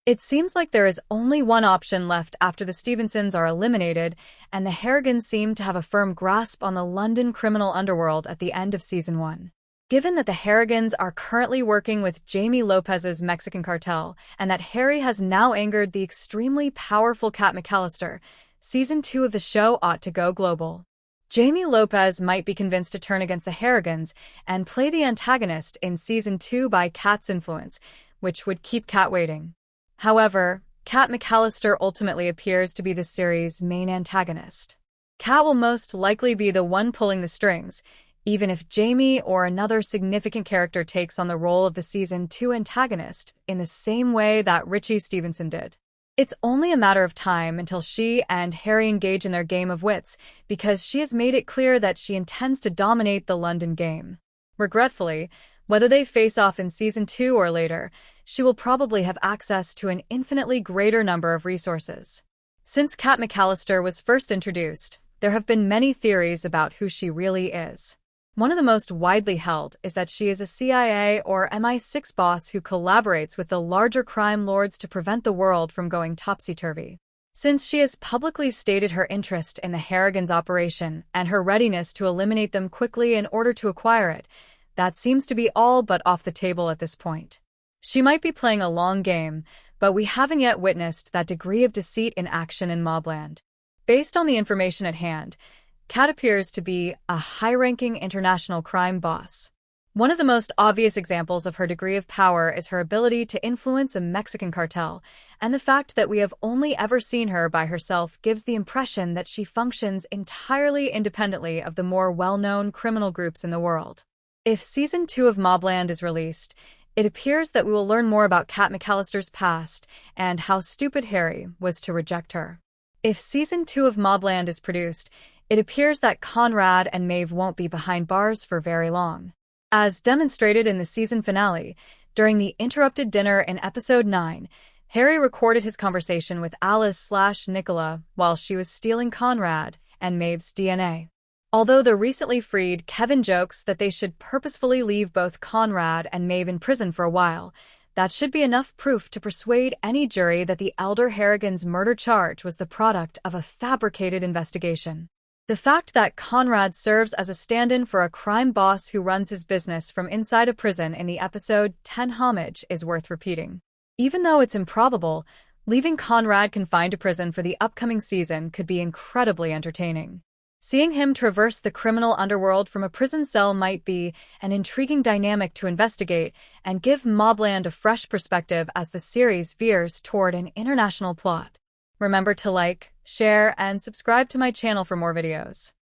It seems like there is only one option left after the Stevensons are eliminated, and the Harrigans seem to have a firm grasp on the London criminal underworld at the end of Season 1. Given that the Harrigans are currently working with Jamie Lopez's Mexican cartel, and that Harry has now angered the extremely powerful Kat McAllister, Season 2 of the show ought to go global. Jamie Lopez might be convinced to turn against the Harrigans and play the antagonist in Season 2 by Kat's influence, which would keep Kat waiting. However, Kat McAllister ultimately appears to be the series' main antagonist. Kat will most likely be the one pulling the strings, even if Jamie or another significant character takes on the role of the Season 2 antagonist in the same way that Richie Stevenson did. It's only a matter of time until she and Harry engage in their game of wits, because she has made it clear that she intends to dominate the London game. Regretfully, whether they face off in Season 2 or later, she will probably have access to an infinitely greater number of resources. Since Kat McAllister was first introduced, there have been many theories about who she really is. One of the most widely held is that she is a CIA or MI6 boss who collaborates with the larger crime lords to prevent the world from going topsy-turvy. Since she has publicly stated her interest in the Harrigans' operation and her readiness to eliminate them quickly in order to acquire it, that seems to be all but off the table at this point. She might be playing a long game, but we haven't yet witnessed that degree of deceit in action in MobLand. Based on the information at hand, Kat appears to be a high-ranking international crime boss. One of the most obvious examples of her degree of power is her ability to influence a Mexican cartel, and the fact that we have only ever seen her by herself gives the impression that she functions entirely independently of the more well-known criminal groups in the world. If Season 2 of MobLand is released, it appears that we will learn more about Kat McAllister's past and how stupid Harry was to reject her. If Season 2 of MobLand is produced, it appears that Conrad and Maeve won't be behind bars for very long. As demonstrated in the season finale, during the interrupted dinner in Episode 9, Harry recorded his conversation with Alice/Nicola while she was stealing Conrad and Maeve's DNA. Although the recently freed Kevin jokes that they should purposefully leave both Conrad and Maeve in prison for a while, that should be enough proof to persuade any jury that the elder Harrigan's murder charge was the product of a fabricated investigation. The fact that Conrad serves as a stand-in for a crime boss who runs his business from inside a prison in the episode 10 homage is worth repeating. Even though it's improbable, leaving Conrad confined to prison for the upcoming season could be incredibly entertaining. Seeing him traverse the criminal underworld from a prison cell might be an intriguing dynamic to investigate and give MobLand a fresh perspective as the series veers toward an international plot. Remember to like, share, and subscribe to my channel for more videos.